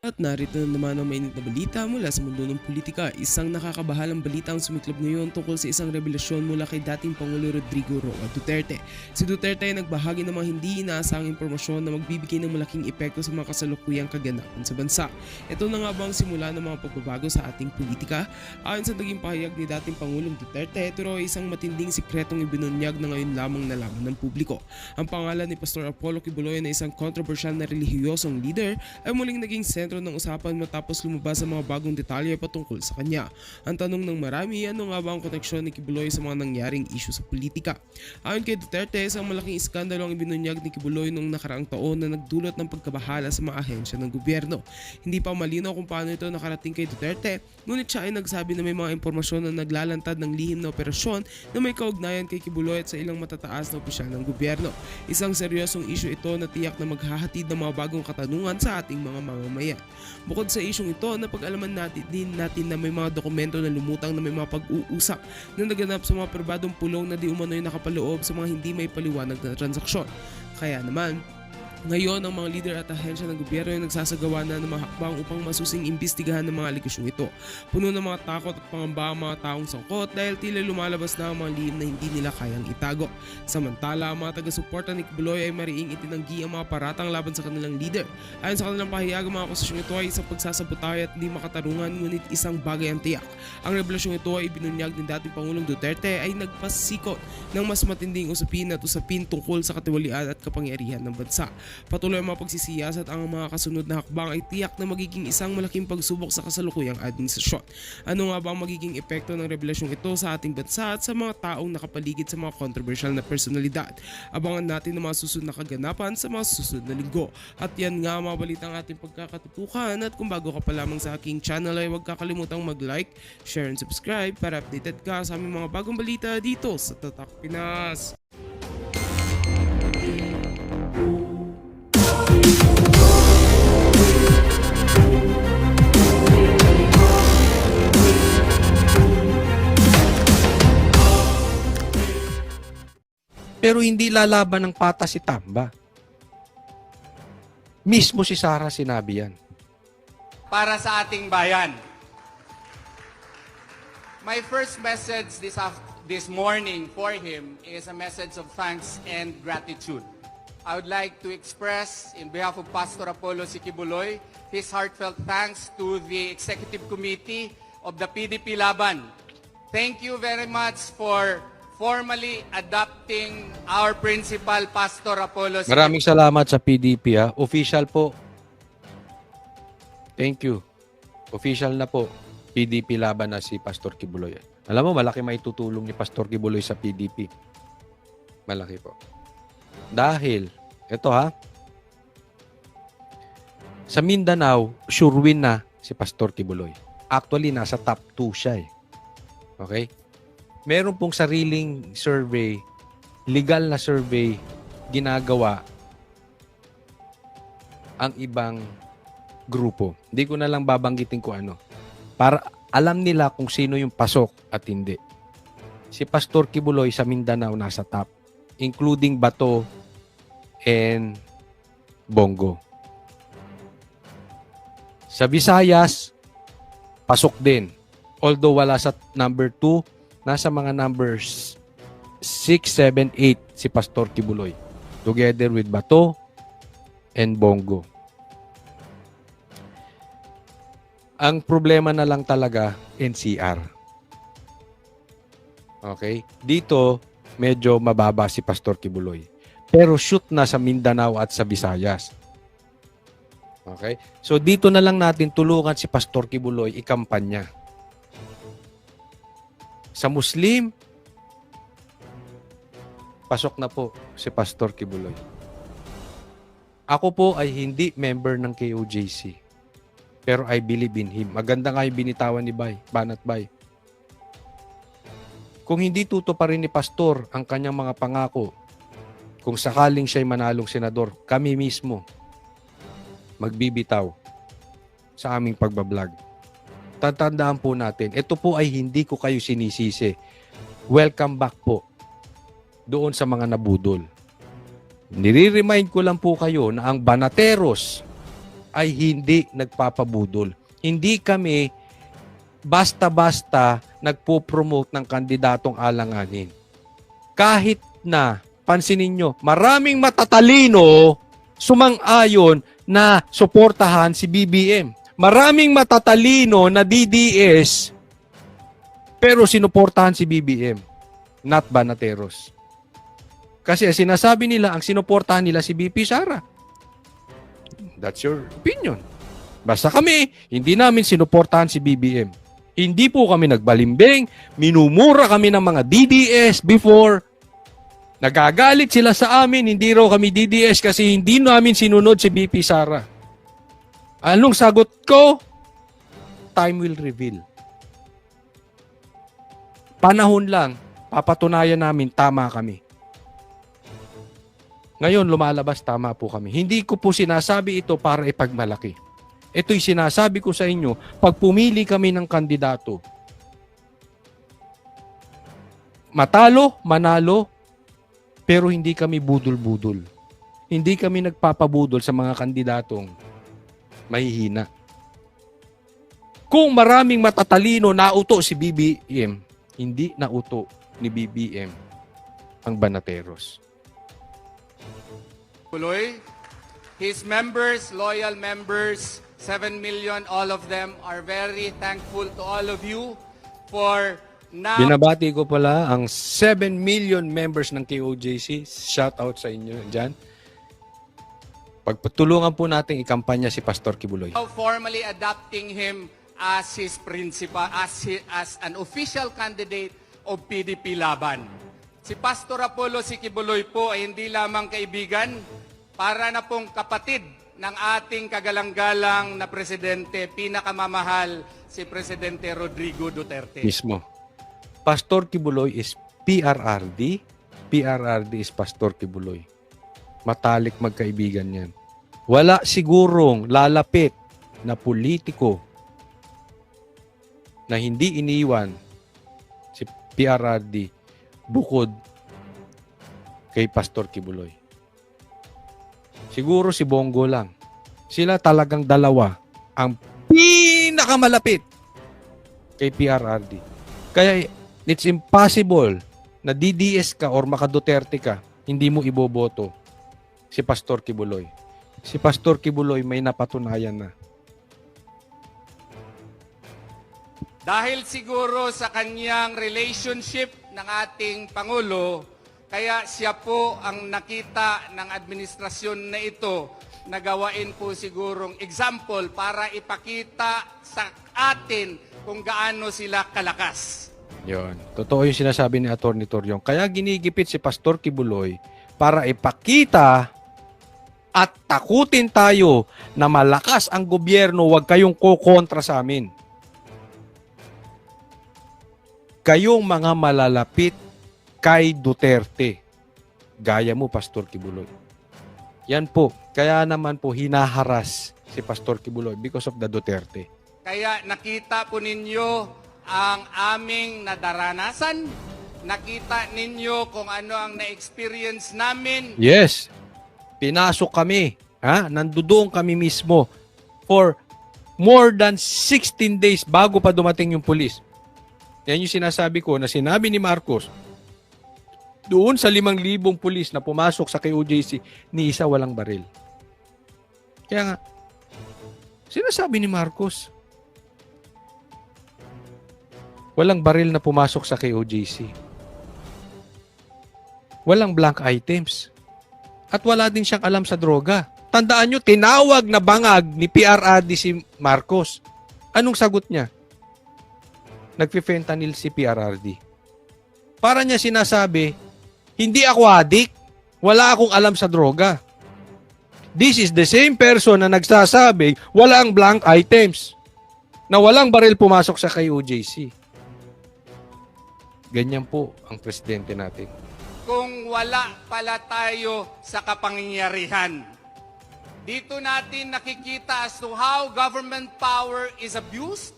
At narito na naman ang mainit na balita mula sa mundo ng politika. Isang nakakabahalang balita ang sumiklab ngayon tungkol sa isang revelasyon mula kay dating Pangulo Rodrigo Roa Duterte. Si Duterte ay nagbahagi ng mga hindi inaasahang impormasyon na magbibigay ng malaking epekto sa mga kasalukuyang kaganapan sa bansa. Ito na nga ba ang simula ng mga pagbabago sa ating politika? Ayon sa naging pahayag ni dating Pangulong Duterte, ito ay isang matinding sikretong ibinunyag na ngayon lamang nalaman ng publiko. Ang pangalan ni Pastor Apollo Kibuloy na isang kontrobersyal na relihiyosong leader ay muling naging sentro ng usapan matapos lumabas ang mga bagong detalye patungkol sa kanya. Ang tanong ng marami, ano nga ba ang koneksyon ni Kibuloy sa mga nangyaring isyu sa politika? Ayon kay Duterte, isang malaking iskandalo ang ibinunyag ni Kibuloy noong nakaraang taon na nagdulot ng pagkabahala sa mga ahensya ng gobyerno. Hindi pa malinaw kung paano ito nakarating kay Duterte, ngunit siya ay nagsabi na may mga impormasyon na naglalantad ng lihim na operasyon na may kaugnayan kay Kibuloy at sa ilang matataas na opisyal ng gobyerno. Isang seryosong isyu ito na tiyak na maghahatid ng mga bagong katanungan sa ating mga mamamayan. Bukod sa isyong ito, napag-alaman natin na may mga dokumento na lumutang na may mga pag-uusap na naganap sa mga pribadong pulong na di umano'y nakapaloob sa mga hindi may paliwanag na transaksyon. Kaya naman, ngayon, ang mga lider at ahensya ng gobyerno ay nagsasagawa na ng mga hakbang upang masusing imbestigahan ng mga aligasyong ito. Puno ng mga takot at pangamba ang mga taong sangkot dahil tila lumalabas na ang mga lihim na hindi nila kayang itago. Samantala, ang mga taga-suporta ni Kibuloy ay mariing itinanggi ang mga paratang laban sa kanilang leader. Ayon sa kanilang pahayag, ang mga akusasyong ito ay isang pagsasabotay at hindi makatarungan, ngunit isang bagay ang tiyak. Ang revelasyong ito ay binunyag ni dating Pangulong Duterte ay nagpasikot ng mas matinding usapin at usapin tungkol sa katiwalian at kapangyarihan ng bansa. Patuloy ang mga pagsisiyasat ang mga kasunod na hakbang ay tiyak na magiging isang malaking pagsubok sa kasalukuyang administrasyon. Ano nga ba ang magiging epekto ng revelasyong ito sa ating bansa at sa mga taong nakapaligid sa mga controversial na personalidad? Abangan natin ang mga susunod na kaganapan sa mga susunod na linggo. At yan nga mga balitang ating pagkakatutukan, at kung bago ka pa lamang sa aking channel ay huwag kakalimutang mag-like, share and subscribe para updated ka sa aming mga bagong balita dito sa Tatak Pinas. Pero hindi lalaban ng patas si Tamba. Mismo si Sara sinabi yan. Para sa ating bayan. My first message this morning for him is a message of thanks and gratitude. I would like to express, in behalf of Pastor Apollo Kibuloy, his heartfelt thanks to the Executive Committee of the PDP Laban. Thank you very much for formally adopting our principal, Pastor Apollo Kibuloy. Maraming salamat sa PDP. Official po. Thank you. Official na po. PDP laban na si Pastor Kibuloy. Alam mo, malaki maitutulong ni Pastor Kibuloy sa PDP. Malaki po. Dahil, eto sa Mindanao, sure win na si Pastor Kibuloy. Actually, nasa top 2 siya eh. Okay? Meron pong sariling survey, legal na survey, ginagawa ang ibang grupo. Hindi ko na lang babanggitin ko ano. Para alam nila kung sino yung pasok at hindi. Si Pastor Kibuloy sa Mindanao nasa top, including Bato and Bongo. Sa Visayas, pasok din. Although wala sa number 2, nasa mga numbers 6, 7, 8 si Pastor Kibuloy. Together with Bato and Bongo. Ang problema na lang talaga, NCR. Okay? Dito, medyo mababa si Pastor Kibuloy. Pero shoot na sa Mindanao at sa Visayas. Okay? So dito na lang natin tulungan si Pastor Kibuloy ikampanya. Sa Muslim, pasok na po si Pastor Kibuloy. Ako po ay hindi member ng KOJC. Pero I believe in him. Maganda nga yung binitawan ni Banat Bay. Kung hindi tutuparin ni Pastor ang kanyang mga pangako, kung sakaling siya'y manalong senador, kami mismo magbibitaw sa aming pagbablog. Tatandaan po natin, ito po ay hindi ko kayo sinisisi. Welcome back po doon sa mga nabudol. Nire-remind ko lang po kayo na ang Banateros ay hindi nagpapabudol. Hindi kami basta-basta nagpo-promote ng kandidatong alanganin. Kahit na, pansinin nyo, maraming matatalino sumang-ayon na suportahan si BBM. Maraming matatalino na DDS pero sinuportahan si BBM, not Banateros. Kasi sinasabi nila, ang sinuportahan nila si BP Sara. That's your opinion. Basta kami, hindi namin sinuportahan si BBM. Hindi po kami nagbalimbing, minumura kami ng mga DDS before. Nagagalit sila sa amin, hindi raw kami DDS kasi hindi namin sinunod si BP Sara. Anong sagot ko? Time will reveal. Panahon lang, papatunayan namin tama kami. Ngayon, lumalabas tama po kami. Hindi ko po sinasabi ito para ipagmalaki. Ito'y sinasabi ko sa inyo, pag pumili kami ng kandidato, matalo, manalo, pero hindi kami budol-budol. Hindi kami nagpapabudol sa mga kandidatong mahihina. Kung maraming matatalino nauto si BBM, hindi nauto ni BBM ang Banateros. Puloy, his members, loyal members, 7 million, all of them are very thankful to all of you for now. Binabati ko pala ang 7 million members ng KOJC. Shout out sa inyo dyan. Pagpatulungan po natin ikampanya si Pastor Kibuloy. Formally adopting him as his principal, as an official candidate of PDP Laban. Si Pastor Apollo Kibuloy po ay hindi lamang kaibigan, para na pong kapatid ng ating kagalang-galang na presidente, pinakamamahal, si Presidente Rodrigo Duterte. Mismo. Pastor Kibuloy is PRRD. PRRD is Pastor Kibuloy. Matalik magkaibigan yan. Wala sigurong lalapit na politiko na hindi iniwan si PRRD bukod kay Pastor Kibuloy. Siguro si Bongo lang. Sila talagang dalawa ang pinakamalapit kay PRRD. Kaya it's impossible na DDS ka or maka-Duterte ka, hindi mo iboboto si Pastor Kibuloy. Si Pastor Kibuloy may napatunayan na. Dahil siguro sa kanyang relationship ng ating Pangulo, kaya siya po ang nakita ng administrasyon na ito na gawain po sigurong example para ipakita sa atin kung gaano sila kalakas. Yon. Totoo yung sinasabi ni Atty. Toriong. Kaya ginigipit si Pastor Kibuloy para ipakita at takutin tayo na malakas ang gobyerno, huwag kayong kukontra sa amin. Kayong mga malalapit kay Duterte. Gaya mo, Pastor Kibuloy. Yan po. Kaya naman po hinaharas si Pastor Kibuloy because of the Duterte. Kaya nakita po ninyo ang aming nadaranasan. Nakita ninyo kung ano ang na-experience namin. Yes. Pinasok kami. Nandoon kami mismo for more than 16 days bago pa dumating yung pulis. Yan yung sinasabi ko na sinabi ni Marcos, doon sa 5,000 pulis na pumasok sa KOJC, ni isa walang baril. Kaya nga, sinasabi ni Marcos, walang baril na pumasok sa KOJC. Walang blank items. At wala din siyang alam sa droga. Tandaan nyo, tinawag na bangag ni PRRD si Marcos. Anong sagot niya? Nagpi-fentanyl si PRRD. Para niya sinasabi, hindi ako adik. Wala akong alam sa droga. This is the same person na nagsasabi, walang blank items. Na walang baril pumasok sa KOJC. Ganyan po ang presidente natin. Kung wala pala tayo sa kapangyarihan. Dito natin nakikita as to how government power is abused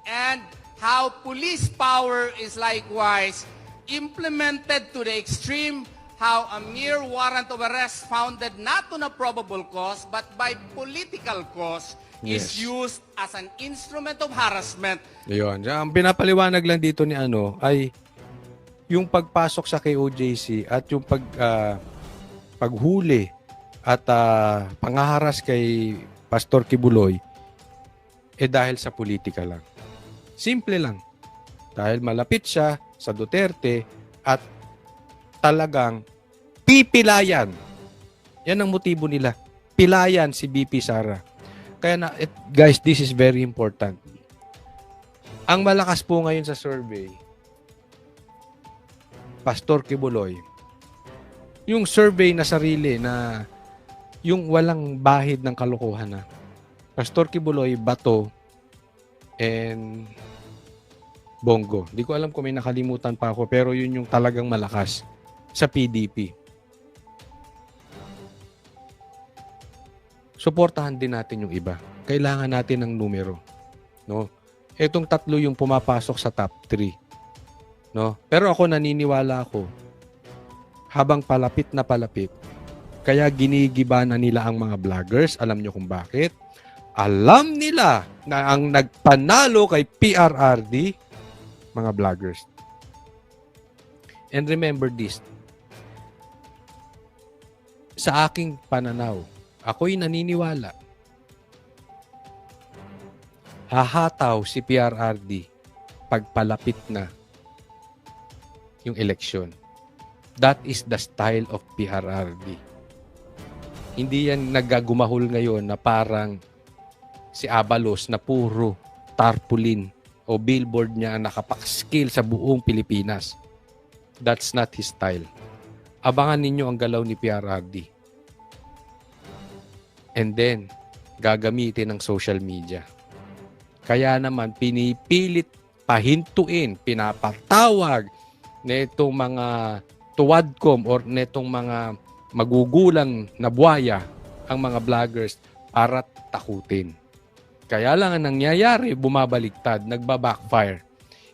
and how police power is likewise implemented to the extreme how a mere warrant of arrest founded not on a probable cause but by political cause is Yes. used as an instrument of harassment. Yun. Ang pinapaliwanag lang dito ni ay yung pagpasok sa KOJC at yung paghuli at panghaharas kay Pastor Kibuloy dahil sa politika lang. Simple lang. Dahil malapit siya sa Duterte at talagang pipilayan. Yan ang motibo nila. Pilayan si BP Sara. Kaya guys, this is very important. Ang malakas po ngayon sa survey, Pastor Kibuloy, yung survey na sarili na yung walang bahid ng kalokohan na. Pastor Kibuloy, Bato, and Bongo. Di ko alam kung may nakalimutan pa ako, pero yun yung talagang malakas sa PDP. Suportahan din natin yung iba. Kailangan natin ng numero. No? Etong tatlo yung pumapasok sa top 3. No? Pero ako naniniwala ako, habang palapit na palapit, kaya ginigiba na nila ang mga vloggers. Alam nyo kung bakit? Alam nila na ang nagpanalo kay PRRD, mga vloggers. And remember this, sa aking pananaw, ako'y naniniwala, hahataw si PRRD pagpalapit na yung eleksyon. That is the style of PRRD. Hindi yan nagagumahol ngayon na parang si Abalos na puro tarpaulin o billboard niya ang nakapaskil sa buong Pilipinas. That's not his style. Abangan ninyo ang galaw ni PRRD. And then, gagamitin ng social media. Kaya naman, pinipilit pahintuin, pinapatawag netong mga tuwadkom or netong mga magugulang na buhaya ang mga vloggers para takutin. Kaya lang ang nangyayari, bumabaliktad, nagbabackfire.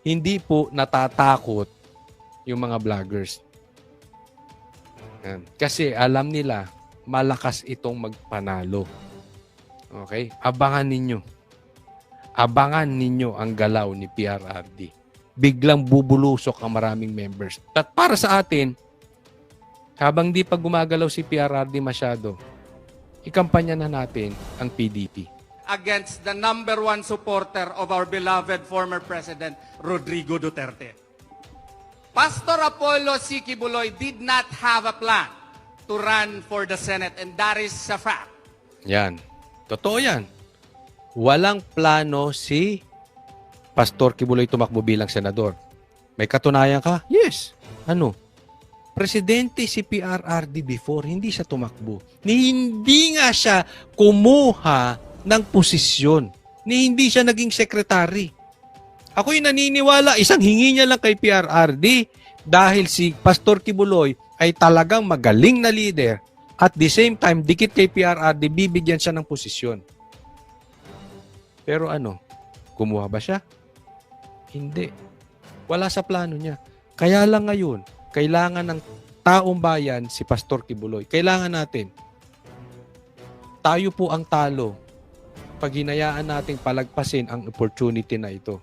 Hindi po natatakot yung mga vloggers. Yan. Kasi alam nila, malakas itong magpanalo. Okay? Abangan ninyo. Abangan ninyo ang galaw ni PRRD. Biglang bubulusok ang maraming members. At para sa atin, habang di pa gumagalaw si PRRD masyado, ikampanya na natin ang PDP. Against the number one supporter of our beloved former President, Rodrigo Duterte. Pastor Apollo C. Kibuloy did not have a plan to run for the Senate, and that is a fact. Yan. Totoo yan. Walang plano si Pastor Kibuloy tumakbo bilang senador. May katunayan ka? Yes. Ano? Presidente si PRRD before, hindi siya tumakbo. Hindi nga siya kumuha ng posisyon. Hindi siya naging secretary. Ako'y naniniwala, isang hingi niya lang kay PRRD dahil si Pastor Kibuloy ay talagang magaling na leader at the same time, dikit kay PRRD, bibigyan siya ng posisyon. Pero kumuha ba siya? Hindi. Wala sa plano niya. Kaya lang ngayon, kailangan ng taong bayan si Pastor Kibuloy. Kailangan natin. Tayo po ang talo pag hinayaan nating palagpasin ang opportunity na ito.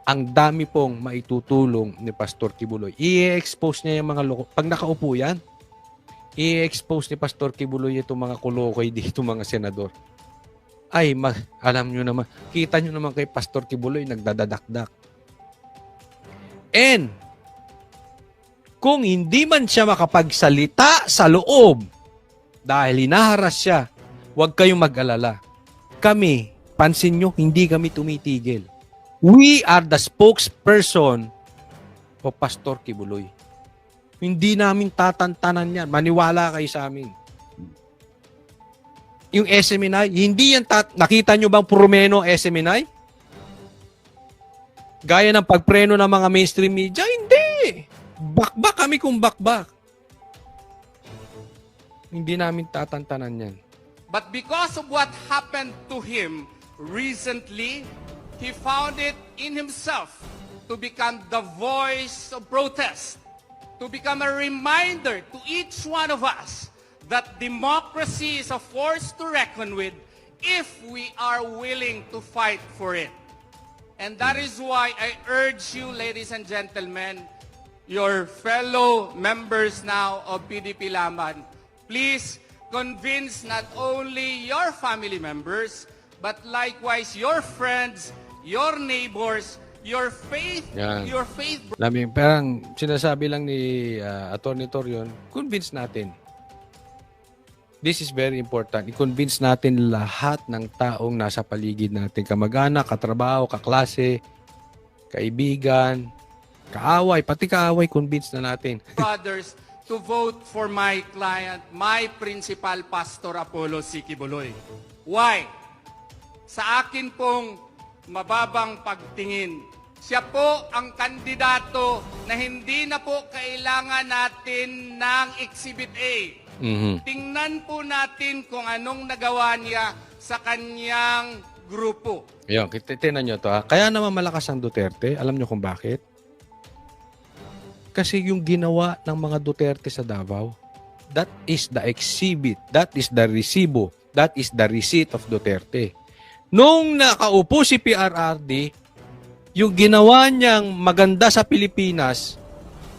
Ang dami pong maitutulong ni Pastor Kibuloy. I-expose niya yung mga loko. Pag nakaupo yan, i-expose ni Pastor Kibuloy itong mga kulokoy dito, mga senador. Ay, alam nyo naman, kita nyo naman kay Pastor Kibuloy, nagdadadakdak. And, kung hindi man siya makapagsalita sa loob dahil hinaharas siya, huwag kayong mag-alala. Kami, pansin nyo, hindi kami tumitigil. We are the spokesperson of Pastor Kibuloy. Hindi namin tatantanan yan. Maniwala kayo sa amin. Yung SMNI, hindi yan nakita nyo bang purumeno SMNI? Gaya ng pagpreno ng mga mainstream media? Hindi. Bakbak kami kung bakbak. Hindi namin tatantanan yan. But because of what happened to him recently, he found it in himself to become the voice of protest. to become a reminder to each one of us that democracy is a force to reckon with if we are willing to fight for it. And that is why I urge you, ladies and gentlemen, your fellow members now of PDP Laban, please convince not only your family members, but likewise your friends, your neighbors, your faith Yan. bro- Laming, parang sinasabi lang ni Atty. Torion, convince natin. This is very important. I-convince natin lahat ng taong nasa paligid natin. Kamag-anak, katrabaho, kaklase, kaibigan, kaaway, pati kaaway, convince na natin. brothers to vote for my client, my principal, Pastor Apollo C. Kibuloy. Why? Sa akin pong mababang pagtingin, siya po ang kandidato na hindi na po kailangan natin ng Exhibit A. Tingnan po natin kung anong nagawa niya sa kanyang grupo. Ayun, tinan nyo to ha. Kaya naman malakas ang Duterte. Alam nyo kung bakit? Kasi yung ginawa ng mga Duterte sa Davao, that is the exhibit, that is the resibo, that is the receipt of Duterte. Nung nakaupo si PRRD, yung ginawa niyang maganda sa Pilipinas,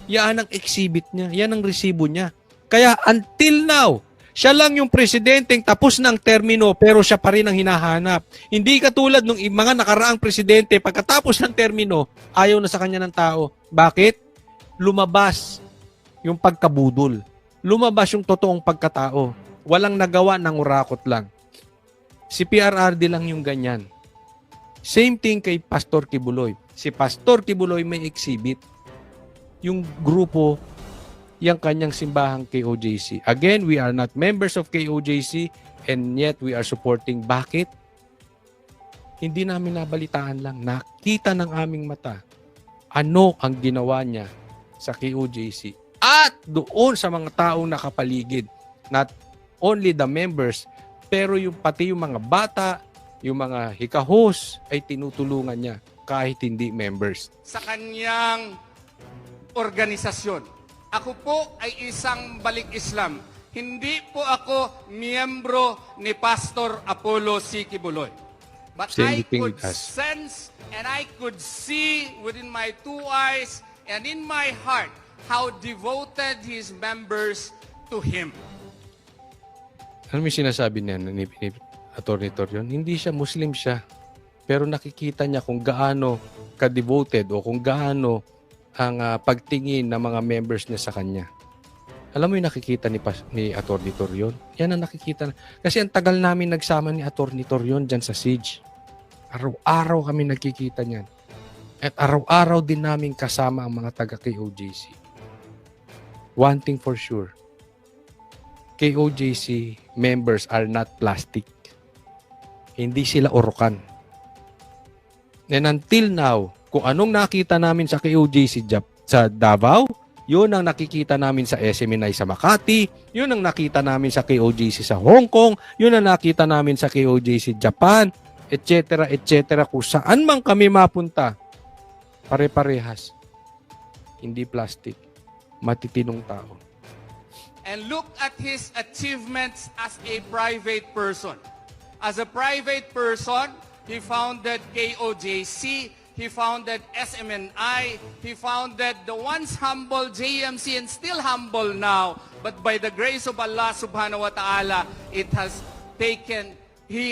yan ang exhibit niya, yan ang resibo niya. Kaya until now, siya lang yung presidenteng tapos ng termino pero siya pa rin ang hinahanap. Hindi katulad ng mga nakaraang presidente, pagkatapos ng termino, ayaw na sa kanya ng tao. Bakit? Lumabas yung pagkabudol. Lumabas yung totoong pagkatao. Walang nagawa ng urakot lang. Si PRRD lang yung ganyan. Same thing kay Pastor Kibuloy. Si Pastor Kibuloy may exhibit. Yung grupo, yung kanyang simbahang KOJC. Again, we are not members of KOJC and yet we are supporting. Bakit? Hindi namin nabalitaan lang. Nakita ng aming mata ano ang ginawa niya sa KOJC. At doon sa mga taong nakapaligid. Not only the members, pero yung pati yung mga bata, yung mga hikahos ay tinutulungan niya kahit hindi members. Sa kanyang organisasyon. Ako po ay isang balik Islam. Hindi po ako miyembro ni Pastor Apollo C. Kibuloy. But Same I thing could with us. sense and I could see within my two eyes and in my heart how devoted his members to him. Ano may sinasabi niya ni Atty. Torion? Hindi siya Muslim siya. Pero nakikita niya kung gaano ka-devoted o kung gaano ang pagtingin ng mga members niya sa kanya. Alam mo yung nakikita ni Atty. Torion? Yan ang nakikita. Kasi ang tagal namin nagsama ni Atty. Torion dyan sa Siege. Araw-araw kami nagkikita niyan. At araw-araw din namin kasama ang mga taga-KOJC. One thing for sure, KOJC members are not plastic. Hindi sila urukan. And until now, kung anong nakita namin sa KOJC sa Davao, yun ang nakikita namin sa SMNI sa Makati, yun ang nakita namin sa KOJC sa Hong Kong, yun ang nakita namin sa KOJC Japan, etc. etc. Kung saan man kami mapunta, pare-parehas. Hindi plastic. Matitinong tao. And look at his achievements as a private person. As a private person, he founded KOJC, he founded SMNI, he founded the once humble JMC and still humble now, but by the grace of Allah subhanahu wa ta'ala, he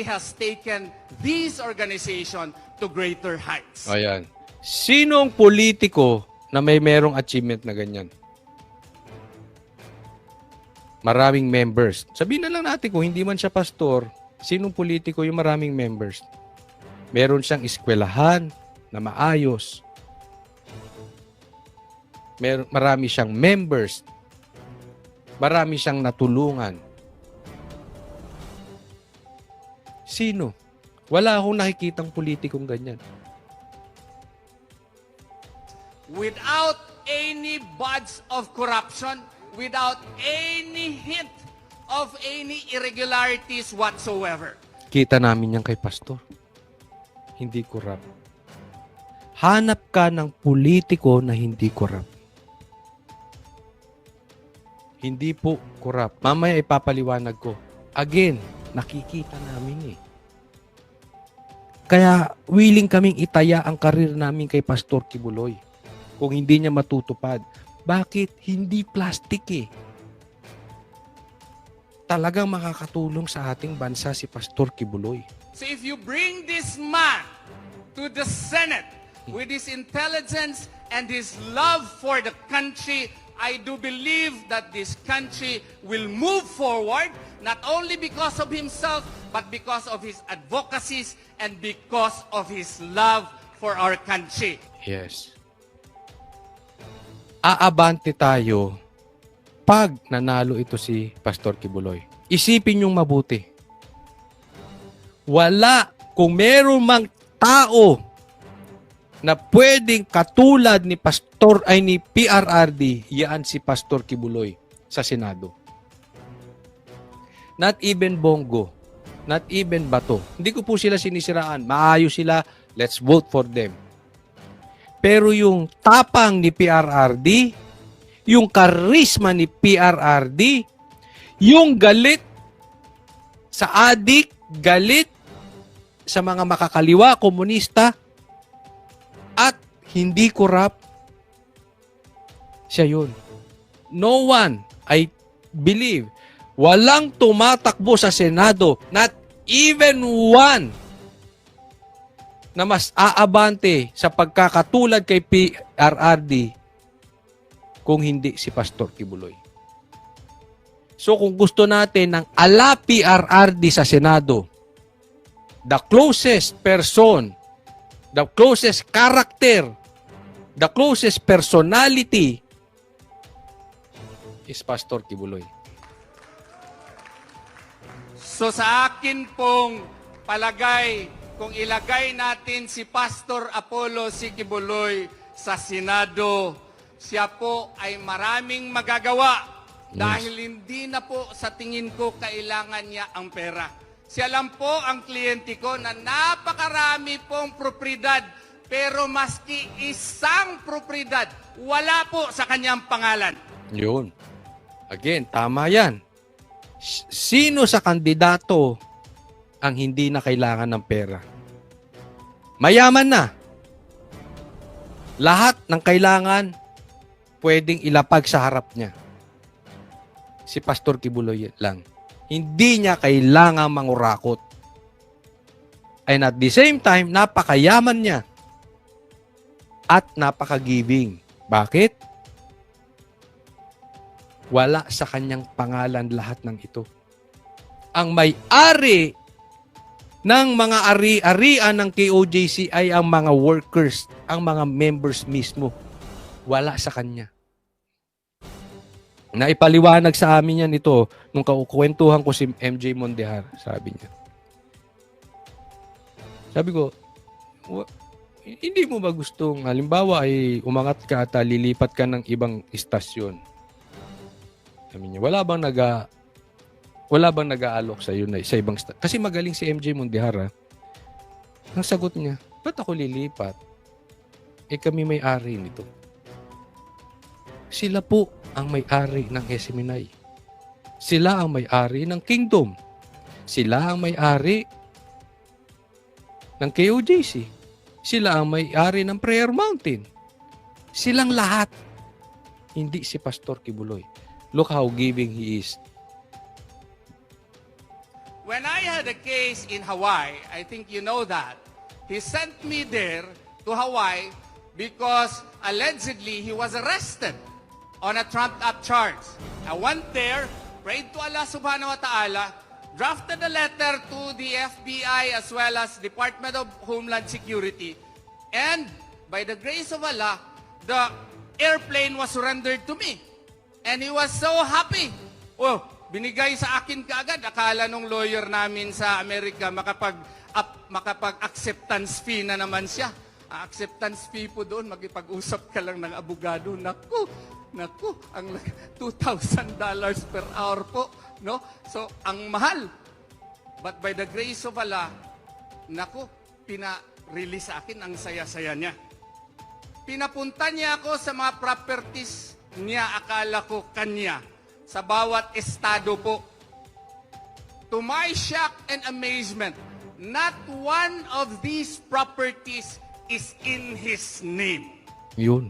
has taken this organization to greater heights. Ayan. Sinong politiko na may merong achievement na ganyan? Maraming members. Sabihin na lang natin kung hindi man siya pastor, sinong politiko yung maraming members? Meron siyang eskwelahan na maayos. Marami siyang members. Marami siyang natulungan. Sino? Wala akong nakikitang politikong ganyan. Without any buds of corruption, without any hint of any irregularities whatsoever. Kita namin yan kay pastor. Hindi corrupt. Hanap ka ng politiko na hindi corrupt. Hindi po corrupt. Mamaya ipapaliwanag ko. Again, nakikita namin eh. Kaya willing kaming itaya ang karir namin kay Pastor Kibuloy kung hindi niya matutupad. Bakit? Hindi plastic eh. Talagang makakatulong sa ating bansa si Pastor Kibuloy. So if you bring this man to the Senate with his intelligence and his love for the country, I do believe that this country will move forward, not only because of himself, but because of his advocacies and because of his love for our country. Yes. Aabante tayo pag nanalo ito si Pastor Kibuloy. Isipin yung mabuti. Wala, kung meron mang tao na pwedeng katulad ni ni PRRD, yan si Pastor Kibuloy sa Senado. Not even Bongo, not even Bato. Hindi ko po sila sinisiraan. Maayos sila, let's vote for them. Pero yung tapang ni PRRD, yung karisma ni PRRD, yung galit sa adik, galit sa mga makakaliwa, komunista, at hindi corrupt, siya yun. No one, I believe, walang tumatakbo sa Senado, not even one, na mas aabante sa pagkakatulad kay PRRD kung hindi si Pastor Kibuloy. So kung gusto natin ng ala PRRD sa Senado, the closest person, the closest character, the closest personality is Pastor Kibuloy. So sa akin pong palagay, kung ilagay natin si Pastor Apollo C. Kibuloy sa Senado, siya po ay maraming magagawa dahil hindi na po sa tingin ko kailangan niya ang pera. Siya lang po ang kliyente ko na napakarami pong propriedad, pero maski isang propriedad, wala po sa kanyang pangalan. Yun. Again, tama yan. Sino sa kandidato ang hindi na kailangan ng pera? Mayaman na. Lahat ng kailangan pwedeng ilapag sa harap niya. Si Pastor Kibuloy lang. Hindi niya kailangan mangurakot. And at the same time, napakayaman niya. At napakagiving. Bakit? Wala sa kanyang pangalan lahat ng ito. Ang may-ari ng mga ari-arian ng KOJC ay ang mga workers, ang mga members mismo. Wala sa kanya. Naipaliwanag sa amin yan ito nung kukwentuhan ko si MJ Mondehar, sabi niya. Sabi ko, hindi mo ba gustong, halimbawa ay umangat ka at lilipat ka ng ibang istasyon? Sabi niya, wala bang nag-aalok sa iyo na sa ibang kasi magaling si MJ Mondehar. Ang sagot niya, ba't ako lilipat? Kami may-ari nito. Sila po ang may-ari ng SMNI. Sila ang may-ari ng Kingdom. Sila ang may-ari ng KOJC. Sila ang may-ari ng Prayer Mountain. Silang lahat. Hindi si Pastor Kibuloy. Look how giving he is. When I had a case in Hawaii, I think you know that, he sent me there to Hawaii because allegedly he was arrested on a trumped-up charge. I went there, prayed to Allah subhanahu wa ta'ala, drafted a letter to the FBI as well as Department of Homeland Security, and by the grace of Allah, the airplane was surrendered to me. And he was so happy. Oh, binigay sa akin kaagad. Akala nung lawyer namin sa Amerika makapag-acceptance fee na naman siya. Acceptance fee po doon, magipag-usap ka lang ng abogado. Naku, ang $2,000 per hour po. No? So, ang mahal. But by the grace of Allah, naku, pina-release sa akin, ang saya-saya niya. Pinapunta niya ako sa mga properties niya, akala ko kanya. sa bawat estado po. To my shock and amazement, not one of these properties is in his name. Yun.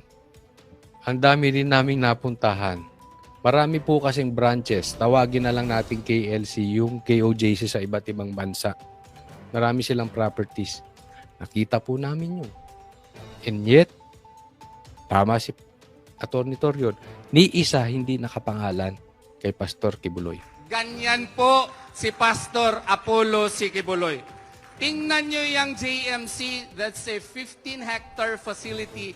Ang dami rin naming napuntahan. Marami po kasing branches. Tawagin na lang natin KLC, yung KOJC sa iba't ibang bansa. Marami silang properties. Nakita po namin yun. And yet, tama si Atty. Torion, ni isa hindi nakapangalan kay Pastor Kibuloy. Ganyan po si Pastor Apollo C. Kibuloy. Tingnan nyo yung JMC, that's a 15-hectare facility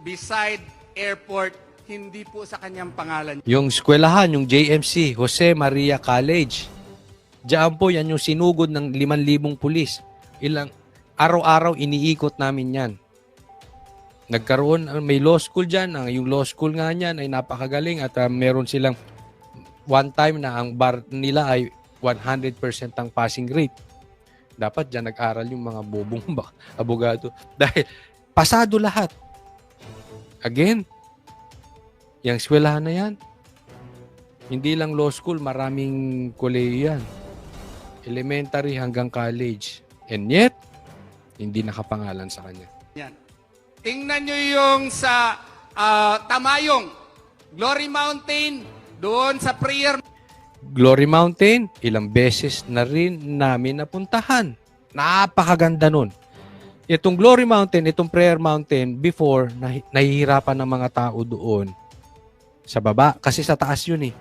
beside airport. Hindi po sa kanyang pangalan. Yung eskwelahan, yung JMC, Jose Maria College. Diyan po yan yung sinugod ng 5,000 pulis. Araw-araw iniikot namin yan. Nagkaroon, may law school dyan. Yung law school nga niyan ay napakagaling at meron silang one time na ang bar nila ay 100% ang passing rate. Dapat dyan nag-aral yung mga bobong abogado. Dahil pasado lahat. Again, yung eskwelahan na yan, hindi lang law school, maraming kolehiyo yan. Elementary hanggang college. And yet, hindi nakapangalan sa kanya. Yan. Tingnan nyo yung sa Tamayong, Glory Mountain, doon sa prayer. Glory Mountain, ilang beses na rin namin napuntahan. Napakaganda nun. Itong Glory Mountain, itong Prayer Mountain, before, nahihirapan ng mga tao doon sa baba. Kasi sa taas yun eh.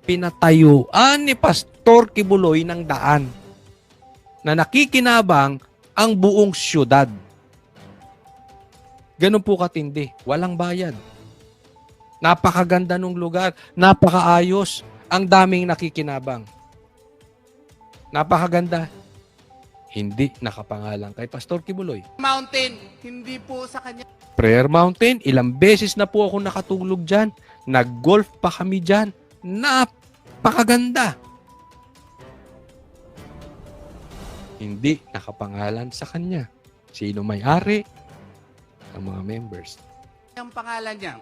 Pinatayuan ni Pastor Kibuloy ng daan na nakikinabang ang buong syudad. Ganun po katindi. Walang bayad. Napakaganda ng lugar. Napakaayos. Ang daming nakikinabang. Napakaganda. Hindi nakapangalan kay Pastor Kibuloy. Mountain, hindi po sa kanya. Prayer Mountain, ilang beses na po ako nakatulog dyan. Nag-golf pa kami dyan. Napakaganda. Hindi nakapangalan sa kanya. Sino may-ari? Ang mga members. Ang pangalan niya.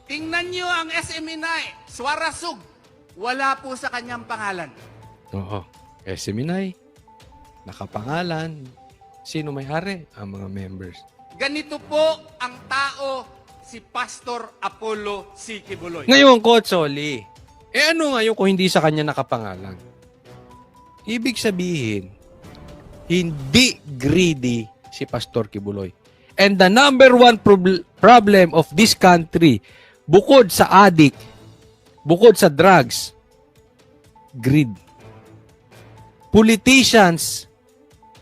Tingnan nyo ang SMNI, Suarasug. Wala po sa kanyang pangalan. Oo. Seminay, nakapangalan. Sino may-ari? Ang mga members. Ganito po ang tao si Pastor Apollo C. Kibuloy. Ngayon, Coach Soli, ano ngayon kung hindi sa kanya nakapangalan? Ibig sabihin, hindi greedy si Pastor Kibuloy. And the number one problem of this country, bukod sa addict, bukod sa drugs, greed. Politicians,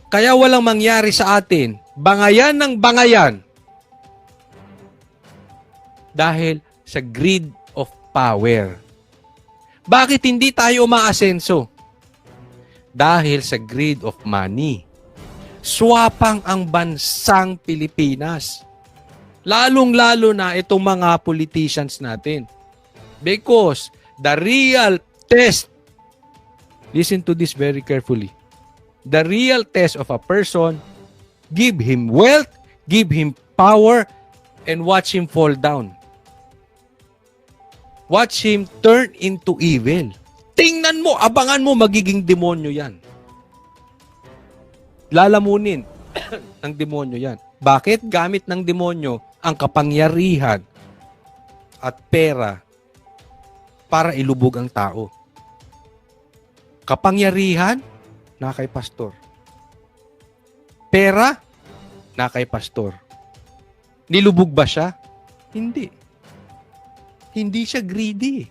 kaya walang mangyari sa atin, bangayan ng bangayan, dahil sa greed of power. Bakit hindi tayo umaasenso? Dahil sa greed of money. Swapang ang bansang Pilipinas. Lalong-lalo na itong mga politicians natin. Because the real test, listen to this very carefully, the real test of a person, give him wealth, give him power, and watch him fall down. Watch him turn into evil. Tingnan mo, abangan mo, magiging demonyo yan. Lalamunin ng demonyo yan. Bakit? Gamit ng demonyo ang kapangyarihan at pera para ilubog ang tao. Kapangyarihan, na kay pastor. Pera, na kay pastor. Nilubog ba siya? Hindi. Hindi siya greedy.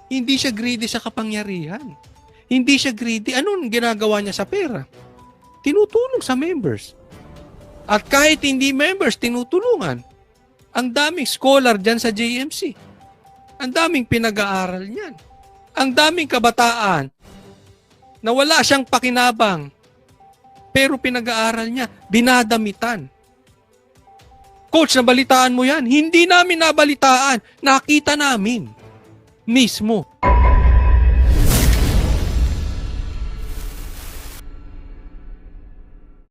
Hindi siya greedy sa kapangyarihan. Hindi siya greedy. Anong ginagawa niya sa pera? Tinutulong sa members. At kahit hindi members, tinutulungan. Ang daming scholar dyan sa JMC. Ang daming pinag-aaral niyan. Ang daming kabataan na wala siyang pakinabang. Pero pinag-aaral niya, dinadamitan. Coach, nabalitaan mo yan? Hindi namin nabalitaan. Nakita namin. Mismo.